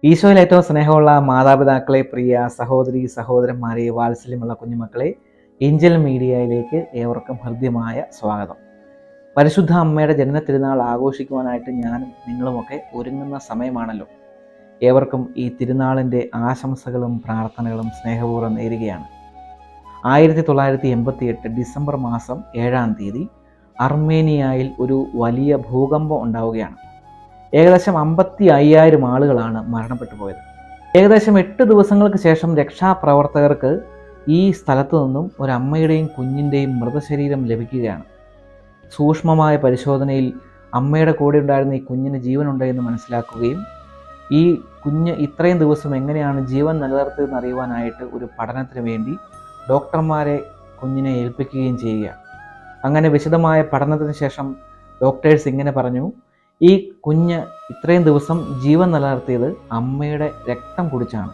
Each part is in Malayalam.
ഈശോയിൽ ഏറ്റവും സ്നേഹമുള്ള മാതാപിതാക്കളെ, പ്രിയ സഹോദരി സഹോദരന്മാരെ, വാത്സല്യമുള്ള കുഞ്ഞുമക്കളെ, ഏഞ്ചൽ മീഡിയയിലേക്ക് ഏവർക്കും ഹൃദ്യമായ സ്വാഗതം. പരിശുദ്ധ അമ്മയുടെ ജനനത്തിരുനാൾ ആഘോഷിക്കുവാനായിട്ട് ഞാനും നിങ്ങളുമൊക്കെ ഒരുങ്ങുന്ന സമയമാണല്ലോ. ഏവർക്കും ഈ തിരുനാളിൻ്റെ ആശംസകളും പ്രാർത്ഥനകളും സ്നേഹപൂർവ്വം നേരുകയാണ്. 1988 ഡിസംബർ മാസം 7-ാം തീയതി അർമേനിയയിൽ ഒരു വലിയ ഭൂകമ്പം ഉണ്ടാവുകയാണ്. ഏകദേശം 55,000 ആളുകളാണ് മരണപ്പെട്ടു പോയത്. ഏകദേശം 8 ദിവസങ്ങൾക്ക് ശേഷം രക്ഷാപ്രവർത്തകർക്ക് ഈ സ്ഥലത്തു നിന്നും ഒരമ്മയുടെയും കുഞ്ഞിൻ്റെയും മൃതശരീരം ലഭിക്കുകയാണ്. സൂക്ഷ്മമായ പരിശോധനയിൽ അമ്മയുടെ കൂടെ ഉണ്ടായിരുന്ന ഈ കുഞ്ഞിന് ജീവനുണ്ട് എന്ന് മനസ്സിലാക്കുകയും ഈ കുഞ്ഞ് ഇത്രയും ദിവസം എങ്ങനെയാണ് ജീവൻ നിലനിർത്തിയതെന്ന് അറിയുവാനായിട്ട് ഒരു പഠനത്തിന് വേണ്ടി ഡോക്ടർമാരെ കുഞ്ഞിനെ ഏൽപ്പിക്കുകയും ചെയ്യുകയാണ്. അങ്ങനെ വിശദമായ പഠനത്തിന് ശേഷം ഡോക്ടേഴ്സ് ഇങ്ങനെ പറഞ്ഞു, ഈ കുഞ്ഞ് ഇത്രയും ദിവസം ജീവൻ നിലനിർത്തിയത് അമ്മയുടെ രക്തം കുടിച്ചാണ്.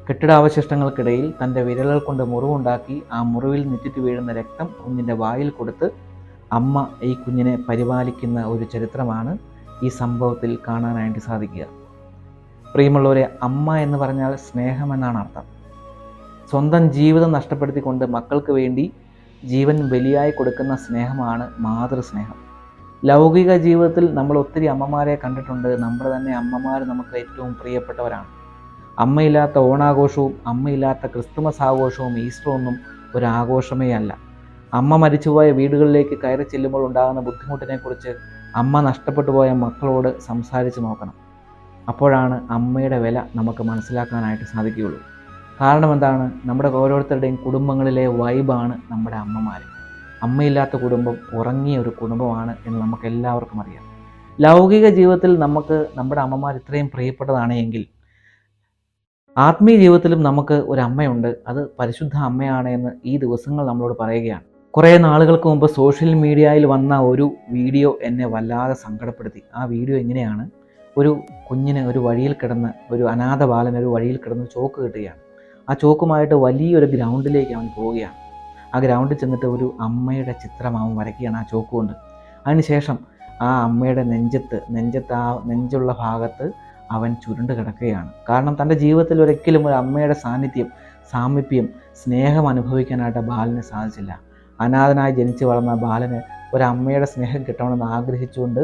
കെട്ടിടാവശിഷ്ടങ്ങൾക്കിടയിൽ തൻ്റെ വിരലുകൾ കൊണ്ട് മുറിവുണ്ടാക്കി ആ മുറിവിൽ നിറ്റിട്ട് വീഴുന്ന രക്തം കുഞ്ഞിൻ്റെ വായിൽ കൊടുത്ത് അമ്മ ഈ കുഞ്ഞിനെ പരിപാലിക്കുന്ന ഒരു ചരിത്രമാണ് ഈ സംഭവത്തിൽ കാണാനായിട്ട് സാധിക്കുക. പ്രിയമുള്ളവരെ, അമ്മ എന്ന് പറഞ്ഞാൽ സ്നേഹമെന്നാണ് അർത്ഥം. സ്വന്തം ജീവിതം നഷ്ടപ്പെടുത്തിക്കൊണ്ട് മക്കൾക്ക് വേണ്ടി ജീവൻ ബലിയായി കൊടുക്കുന്ന സ്നേഹമാണ് മാതൃസ്നേഹം. ലൗകിക ജീവിതത്തിൽ നമ്മൾ ഒത്തിരി അമ്മമാരെ കണ്ടിട്ടുണ്ട്. നമ്മുടെ തന്നെ അമ്മമാർ നമുക്ക് ഏറ്റവും പ്രിയപ്പെട്ടവരാണ്. അമ്മയില്ലാത്ത ഓണാഘോഷവും അമ്മയില്ലാത്ത ക്രിസ്തുമസ് ആഘോഷവും ഈസ്റ്ററൊന്നും ഒരാഘോഷമേ അല്ല. അമ്മ മരിച്ചുപോയ വീടുകളിലേക്ക് കയറി ചെല്ലുമ്പോൾ ഉണ്ടാകുന്ന ബുദ്ധിമുട്ടിനെക്കുറിച്ച് അമ്മ നഷ്ടപ്പെട്ടു പോയ മക്കളോട് സംസാരിച്ച് നോക്കണം. അപ്പോഴാണ് അമ്മയുടെ വില നമുക്ക് മനസ്സിലാക്കാനായിട്ട് സാധിക്കുകയുള്ളൂ. കാരണം എന്താണ്? നമ്മുടെ ഓരോരുത്തരുടെയും കുടുംബങ്ങളിലെ വൈബാണ് നമ്മുടെ അമ്മമാർ. അമ്മയില്ലാത്ത കുടുംബം ഉറങ്ങിയ ഒരു കുടുംബമാണ് എന്ന് നമുക്ക് എല്ലാവർക്കും അറിയാം. ലൗകിക ജീവിതത്തിൽ നമുക്ക് നമ്മുടെ അമ്മമാർ ഇത്രയും പ്രിയപ്പെട്ടതാണ് എങ്കിൽ ആത്മീയ ജീവിതത്തിലും നമുക്ക് ഒരു അമ്മയുണ്ട്. അത് പരിശുദ്ധ അമ്മയാണ് എന്ന് ഈ ദിവസങ്ങൾ നമ്മളോട് പറയുകയാണ്. കുറേ നാളുകൾക്ക് മുമ്പ് സോഷ്യൽ മീഡിയയിൽ വന്ന ഒരു വീഡിയോ എന്നെ വല്ലാതെ സങ്കടപ്പെടുത്തി. ആ വീഡിയോ ഇങ്ങനെയാണ്: ഒരു കുഞ്ഞിന് ഒരു വഴിയിൽ കിടന്ന്, ഒരു അനാഥ ബാലൻ ഒരു വഴിയിൽ കിടന്ന് ചോക്ക് കിട്ടുകയാണ്. ആ ചോക്കുമായിട്ട് വലിയൊരു ഗ്രൗണ്ടിലേക്ക് അവൻ പോവുകയാണ്. ആ ഗ്രൗണ്ടിൽ ചെന്നിട്ട് ഒരു അമ്മയുടെ ചിത്രം അവൻ വരയ്ക്കുകയാണ് ആ ചോക്ക് കൊണ്ട്. അതിനുശേഷം ആ അമ്മയുടെ നെഞ്ചത്ത് ആ നെഞ്ചുള്ള ഭാഗത്ത് അവൻ ചുരുണ്ട് കിടക്കുകയാണ്. കാരണം തൻ്റെ ജീവിതത്തിൽ ഒരിക്കലും ഒരു അമ്മയുടെ സാമീപ്യം, സ്നേഹം അനുഭവിക്കാനായിട്ട് ബാലന് സാധിച്ചില്ല. അനാഥനായി ജനിച്ചു വളർന്ന ബാലന് ഒരമ്മയുടെ സ്നേഹം കിട്ടണമെന്ന് ആഗ്രഹിച്ചുകൊണ്ട്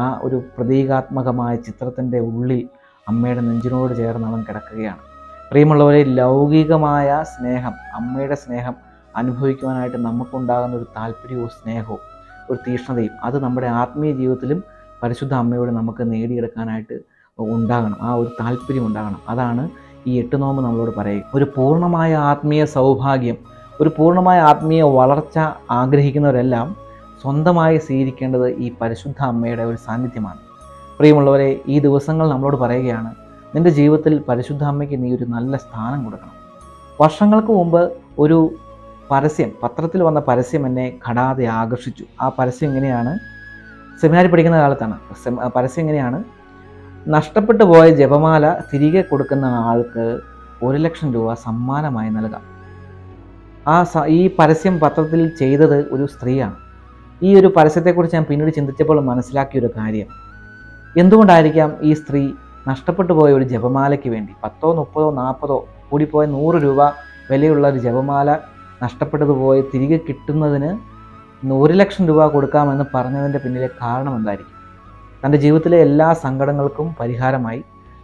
ആ ഒരു പ്രതീകാത്മകമായ ചിത്രത്തിൻ്റെ ഉള്ളിൽ അമ്മയുടെ നെഞ്ചിനോട് ചേർന്ന് അവൻ കിടക്കുകയാണ്. പ്രിയമുള്ളവരെ, ലൗകികമായ സ്നേഹം, അമ്മയുടെ സ്നേഹം അനുഭവിക്കുവാനായിട്ട് നമുക്കുണ്ടാകുന്ന ഒരു താല്പര്യവും സ്നേഹവും ഒരു തീഷ്ണതയും അത് നമ്മുടെ ആത്മീയ ജീവിതത്തിലും പരിശുദ്ധ അമ്മയോട് നമുക്ക് നേടിയെടുക്കാനായിട്ട് ഉണ്ടാകണം. ആ ഒരു താല്പര്യം ഉണ്ടാകണം. അതാണ് ഈ 8 നോമ്പ് നമ്മളോട് പറയും. ഒരു പൂർണ്ണമായ ആത്മീയ സൗഭാഗ്യം, ഒരു പൂർണ്ണമായ ആത്മീയ വളർച്ച ആഗ്രഹിക്കുന്നവരെല്ലാം സ്വന്തമായി സ്വീകരിക്കേണ്ടത് ഈ പരിശുദ്ധ അമ്മയുടെ ഒരു സാന്നിധ്യമാണ്. പ്രിയമുള്ളവരെ, ഈ ദിവസങ്ങൾ നമ്മളോട് പറയുകയാണ്, നിൻ്റെ ജീവിതത്തിൽ പരിശുദ്ധ അമ്മയ്ക്ക് നീ ഒരു നല്ല സ്ഥാനം കൊടുക്കണം. വർഷങ്ങൾക്ക് മുമ്പ് ഒരു പത്രത്തിൽ വന്ന പരസ്യം എന്നെ ഘടാതെ ആകർഷിച്ചു. ആ പരസ്യം എങ്ങനെയാണ്? സെമിനാരി പഠിക്കുന്ന കാലത്താണ്. പരസ്യം എങ്ങനെയാണ്? നഷ്ടപ്പെട്ടു പോയ ജപമാല തിരികെ കൊടുക്കുന്ന ആൾക്ക് 1,00,000 രൂപ സമ്മാനമായി നൽകാം. ഈ പരസ്യം പത്രത്തിൽ ചെയ്തത് ഒരു സ്ത്രീയാണ്. ഈ ഒരു പരസ്യത്തെക്കുറിച്ച് ഞാൻ പിന്നീട് ചിന്തിച്ചപ്പോൾ മനസ്സിലാക്കിയൊരു കാര്യം, എന്തുകൊണ്ടായിരിക്കാം ഈ സ്ത്രീ നഷ്ടപ്പെട്ടു പോയ ഒരു ജപമാലയ്ക്ക് വേണ്ടി 10, 30, 40 കൂടിപ്പോയ 100 രൂപ വിലയുള്ള ഒരു ജപമാല നഷ്ടപ്പെട്ടതുപോയി തിരികെ കിട്ടുന്നതിന് 1,00,000 രൂപ കൊടുക്കാമെന്ന് പറഞ്ഞതിൻ്റെ പിന്നിലെ കാരണം എന്തായിരിക്കും? തൻ്റെ ജീവിതത്തിലെ എല്ലാ സങ്കടങ്ങൾക്കും പരിഹാരമായി,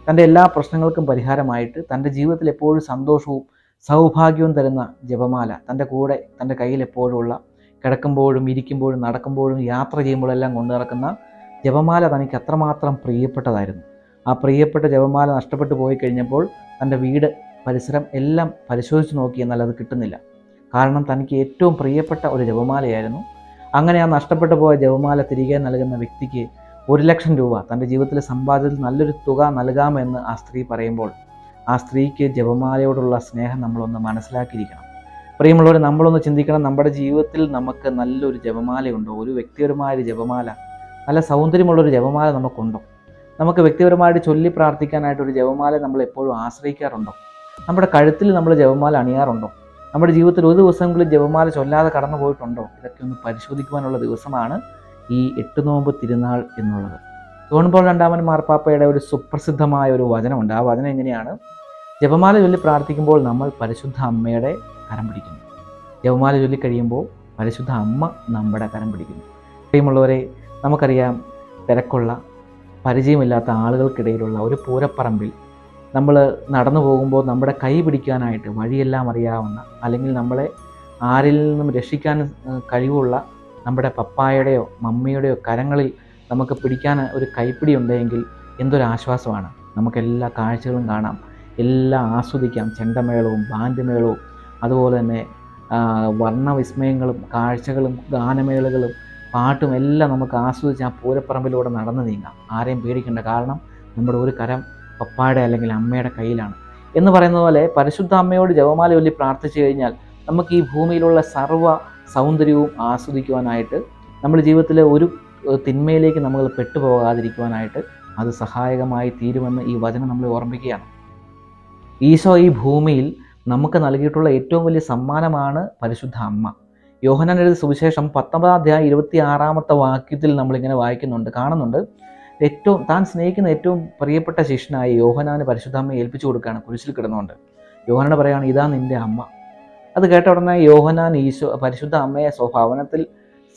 തൻ്റെ എല്ലാ പ്രശ്നങ്ങൾക്കും പരിഹാരമായിട്ട്, തൻ്റെ ജീവിതത്തിൽ എപ്പോഴും സന്തോഷവും സൗഭാഗ്യവും തരുന്ന ജപമാല തൻ്റെ കൂടെ, തൻ്റെ കയ്യിൽ എപ്പോഴുമുള്ള, കിടക്കുമ്പോഴും ഇരിക്കുമ്പോഴും നടക്കുമ്പോഴും യാത്ര ചെയ്യുമ്പോഴെല്ലാം കൊണ്ടു നടക്കുന്ന ജപമാല തനിക്ക് അത്രമാത്രം പ്രിയപ്പെട്ടതായിരുന്നു. ആ പ്രിയപ്പെട്ട ജപമാല നഷ്ടപ്പെട്ടു പോയി കഴിഞ്ഞപ്പോൾ തൻ്റെ വീട്, പരിസരം എല്ലാം പരിശോധിച്ച് നോക്കി, എന്നാൽ അത് കിട്ടുന്നില്ല. കാരണം തനിക്ക് ഏറ്റവും പ്രിയപ്പെട്ട ഒരു ജപമാലയായിരുന്നു. അങ്ങനെ ആ നഷ്ടപ്പെട്ടു പോയ ജപമാല തിരികെ നൽകുന്ന വ്യക്തിക്ക് 1,00,000 രൂപ തൻ്റെ ജീവിതത്തിലെ സമ്പാദ്യത്തിൽ നല്ലൊരു തുക നൽകാമെന്ന് ആ സ്ത്രീ പറയുമ്പോൾ ആ സ്ത്രീക്ക് ജപമാലയോടുള്ള സ്നേഹം നമ്മളൊന്ന് മനസ്സിലാക്കിയിരിക്കണം. പ്രിയമുള്ളവരെ, നമ്മളൊന്ന് ചിന്തിക്കണം, നമ്മുടെ ജീവിതത്തിൽ നമുക്ക് നല്ലൊരു ജപമാലയുണ്ടോ? ഒരു വ്യക്തിപരമായ ജപമാല, നല്ല സൗന്ദര്യമുള്ളൊരു ജപമാല നമുക്കുണ്ടോ? നമുക്ക് വ്യക്തിപരമായിട്ട് ചൊല്ലി പ്രാർത്ഥിക്കാനായിട്ടൊരു ജപമാല നമ്മൾ എപ്പോഴും ആശ്രയിക്കാറുണ്ടോ? നമ്മുടെ കഴുത്തിൽ നമ്മൾ ജപമാല അണിയാറുണ്ടോ? നമ്മുടെ ജീവിതത്തിൽ ഒരു ദിവസമെങ്കിലും ജപമാല ചൊല്ലാതെ കടന്നു പോയിട്ടുണ്ടോ? ഇതൊക്കെ ഒന്ന് പരിശോധിക്കുവാനുള്ള ദിവസമാണ് ഈ 8 നോമ്പ് തിരുനാൾ എന്നുള്ളത്. ജോൺ പോൾ രണ്ടാമൻ മാർപ്പാപ്പയുടെ ഒരു സുപ്രസിദ്ധമായ ഒരു വചനമുണ്ട്. ആ വചനം എങ്ങനെയാണ്? ജപമാല ചൊല്ലി പ്രാർത്ഥിക്കുമ്പോൾ നമ്മൾ പരിശുദ്ധ അമ്മയുടെ കരം പിടിക്കുന്നു. ജപമാല ചൊല്ലി കഴിയുമ്പോൾ പരിശുദ്ധ അമ്മ നമ്മുടെ കരം പിടിക്കുന്നു. പ്രിയമുള്ളവരെ, നമുക്കറിയാം, തിരക്കുള്ള പരിചയമില്ലാത്ത ആളുകൾക്കിടയിലുള്ള ഒരു പൂരപ്പറമ്പിൽ നമ്മൾ നടന്നു പോകുമ്പോൾ നമ്മുടെ കൈ പിടിക്കാനായിട്ട് വഴിയെല്ലാം അറിയാവുന്ന, അല്ലെങ്കിൽ നമ്മളെ ആരിൽ നിന്നും രക്ഷിക്കാൻ കഴിവുള്ള നമ്മുടെ പപ്പായുടെയോ മമ്മിയുടെയോ കരങ്ങളിൽ നമുക്ക് പിടിക്കാൻ ഒരു കൈപ്പിടി ഉണ്ടെങ്കിൽ എന്തൊരാശ്വാസമാണ്. നമുക്കെല്ലാ കാഴ്ചകളും കാണാം, എല്ലാം ആസ്വദിക്കാം. ചെണ്ടമേളവും ബാൻഡ് മേളവും അതുപോലെ തന്നെ വർണ്ണവിസ്മയങ്ങളും കാഴ്ചകളും ഗാനമേളകളും പാട്ടും എല്ലാം നമുക്ക് ആസ്വദിച്ച് ആ പൂരപ്പറമ്പിലൂടെ നടന്നു നീങ്ങാം. ആരെയും പേടിക്കേണ്ട, കാരണം നമ്മുടെ ഒരു കരം പപ്പായുടെ അല്ലെങ്കിൽ അമ്മയുടെ കയ്യിലാണ്. എന്ന് പറയുന്ന പോലെ പരിശുദ്ധ അമ്മയോട് ജപമാല ചൊല്ലി പ്രാർത്ഥിച്ചു കഴിഞ്ഞാൽ നമുക്ക് ഈ ഭൂമിയിലുള്ള സർവ്വ സൗന്ദര്യവും ആസ്വദിക്കുവാനായിട്ട്, നമ്മുടെ ജീവിതത്തിലെ ഒരു തിന്മയിലേക്ക് നമ്മൾ പെട്ടുപോകാതിരിക്കുവാനായിട്ട് അത് സഹായകമായി തീരുമെന്ന് ഈ വചനം നമ്മളെ ഓർമ്മിക്കുകയാണ്. ഈശോ ഈ ഭൂമിയിൽ നമുക്ക് നൽകിയിട്ടുള്ള ഏറ്റവും വലിയ സമ്മാനമാണ് പരിശുദ്ധ അമ്മ. യോഹന്നാൻ എഴുതിയ സുവിശേഷം 19 അധ്യായം 26 വാക്യത്തിൽ നമ്മളിങ്ങനെ കാണുന്നുണ്ട്. താൻ സ്നേഹിക്കുന്ന ഏറ്റവും പ്രിയപ്പെട്ട ശിഷ്യനായ യോഹന്നാന് പരിശുദ്ധ അമ്മയെ ഏൽപ്പിച്ചു കൊടുക്കുകയാണ് കുരിശിൽ കിടന്നുകൊണ്ട്. യോഹന്നാൻ പറയുകയാണ്, ഇതാ നിൻ്റെ അമ്മ. അത് കേട്ട ഉടനെ യോഹന്നാൻ പരിശുദ്ധ അമ്മയെ സ്വഭാവനത്തിൽ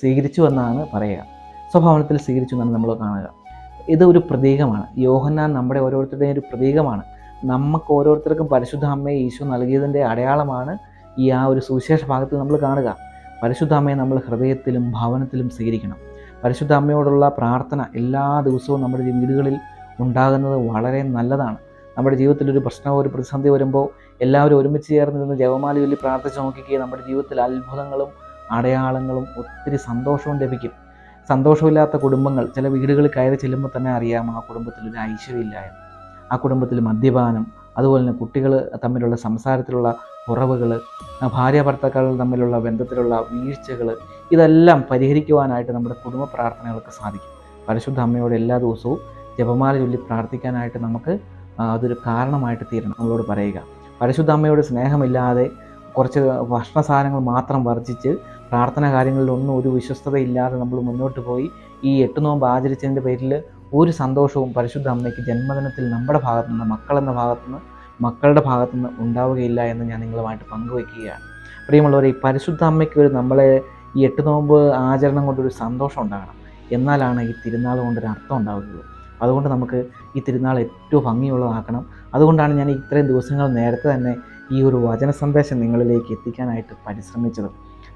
സ്വീകരിച്ചു എന്നാണ് പറയുക. സ്വഭാവനത്തിൽ സ്വീകരിച്ചു എന്നാണ് നമ്മൾ കാണുക. ഇത് ഒരു പ്രതീകമാണ്. യോഹന്നാൻ നമ്മുടെ ഓരോരുത്തരുടെയും ഒരു പ്രതീകമാണ്. നമുക്ക് ഓരോരുത്തർക്കും പരിശുദ്ധ അമ്മയെ ഈശോ നൽകിയതിൻ്റെ അടയാളമാണ് ആ ഒരു സുവിശേഷ ഭാഗത്ത് നമ്മൾ കാണുക. പരിശുദ്ധ അമ്മയെ നമ്മൾ ഹൃദയത്തിലും ഭവനത്തിലും സ്വീകരിക്കണം. പരിശുദ്ധ അമ്മയോടുള്ള പ്രാർത്ഥന എല്ലാ ദിവസവും നമ്മുടെ വീടുകളിൽ ഉണ്ടാകുന്നത് വളരെ നല്ലതാണ്. നമ്മുടെ ജീവിതത്തിൽ ഒരു പ്രശ്നമോ ഒരു പ്രതിസന്ധി വരുമ്പോൾ എല്ലാവരും ഒരുമിച്ച് ചേർന്നിരുന്ന് ജപമാല ചൊല്ലി പ്രാർത്ഥിച്ച് നോക്കിക്കുകയും നമ്മുടെ ജീവിതത്തിൽ അത്ഭുതങ്ങളും അടയാളങ്ങളും ഒത്തിരി സന്തോഷവും ലഭിക്കും. സന്തോഷമില്ലാത്ത കുടുംബങ്ങൾ ചില വീടുകളിൽ കയറി ചെല്ലുമ്പോൾ തന്നെ അറിയാം ആ കുടുംബത്തിൽ ഒരു ഐശ്വര്യമില്ലായ്മ, ആ കുടുംബത്തിൽ മദ്യപാനം, അതുപോലെ തന്നെ കുട്ടികൾ തമ്മിലുള്ള സംസാരത്തിലുള്ള കുറവുകൾ, ഭാര്യ ഭർത്താക്കൾ തമ്മിലുള്ള ബന്ധത്തിലുള്ള വീഴ്ചകൾ, ഇതെല്ലാം പരിഹരിക്കുവാനായിട്ട് നമ്മുടെ കുടുംബ പ്രാർത്ഥനകൾക്ക് സാധിക്കും. പരിശുദ്ധ അമ്മയോട് എല്ലാ ദിവസവും ജപമാല ചൊല്ലി പ്രാർത്ഥിക്കാനായിട്ട് നമുക്ക് അതൊരു കാരണമായിട്ട് തീരണം. നമ്മളോട് പറയുക, പരിശുദ്ധ അമ്മയോട് സ്നേഹമില്ലാതെ കുറച്ച് ഭക്ഷണ സാധനങ്ങൾ മാത്രം വർജിച്ച് പ്രാർത്ഥന കാര്യങ്ങളിലൊന്നും ഒരു വിശ്വസ്തതയില്ലാതെ നമ്മൾ മുന്നോട്ട് പോയി ഈ 8 നോമ്പ് ആചരിച്ചതിൻ്റെ പേരിൽ ഒരു സന്തോഷവും പരിശുദ്ധ അമ്മയ്ക്ക് ജന്മദിനത്തിൽ നമ്മുടെ ഭാഗത്തുനിന്ന്, മക്കളുടെ ഭാഗത്തുനിന്ന് ഉണ്ടാവുകയില്ല എന്ന് ഞാൻ നിങ്ങളുമായിട്ട് പങ്കുവയ്ക്കുകയാണ്. പ്രിയമുള്ളവരെ, ഈ പരിശുദ്ധ അമ്മയ്ക്ക് നമ്മളെ ഈ 8 നോമ്പ് ആചരണം കൊണ്ടൊരു സന്തോഷം ഉണ്ടാകണം. എന്നാലാണ് ഈ തിരുനാൾ കൊണ്ടൊരു അർത്ഥം ഉണ്ടാവുകയുള്ളൂ. അതുകൊണ്ട് നമുക്ക് ഈ തിരുനാൾ ഏറ്റവും ഭംഗിയുള്ളതാക്കണം. അതുകൊണ്ടാണ് ഞാൻ ഇത്രയും ദിവസങ്ങൾ നേരത്തെ തന്നെ ഈ ഒരു വചന സന്ദേശം നിങ്ങളിലേക്ക് എത്തിക്കാനായിട്ട് പരിശ്രമിച്ചത്.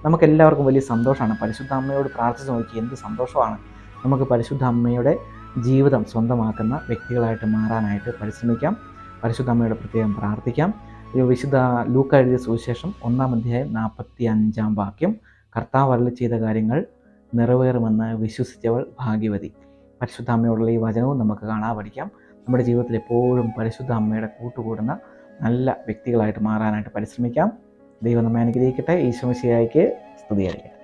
നമുക്കെല്ലാവർക്കും വലിയ സന്തോഷമാണ്. പരിശുദ്ധ അമ്മയോട് പ്രാർത്ഥിച്ച് നോക്കി എന്ത് സന്തോഷമാണ്. നമുക്ക് പരിശുദ്ധ അമ്മയുടെ ജീവിതം സ്വന്തമാക്കുന്ന വ്യക്തികളായിട്ട് മാറാനായിട്ട് പരിശ്രമിക്കാം. പരിശുദ്ധ അമ്മയോട് പ്രത്യേകം പ്രാർത്ഥിക്കാം. വിശുദ്ധ ലൂക്ക എഴുതിയ സുവിശേഷം 1 അധ്യായം 45 വാക്യം, കർത്താവ് അരുളി ചെയ്ത കാര്യങ്ങൾ നിറവേറുമെന്ന് വിശ്വസിച്ചവൾ ഭാഗ്യവതി. പരിശുദ്ധ അമ്മയോടുള്ള ഈ വചനവും നമുക്ക് പഠിക്കാം. നമ്മുടെ ജീവിതത്തിൽ എപ്പോഴും പരിശുദ്ധ അമ്മയുടെ കൂട്ടുകൂടുന്ന നല്ല വ്യക്തികളായിട്ട് മാറാനായിട്ട് പരിശ്രമിക്കാം. ദൈവം നമ്മെ അനുഗ്രഹിക്കട്ടെ. ഈശോ മിശിഹായ്ക്ക് സ്തുതിയായിരിക്കട്ടെ.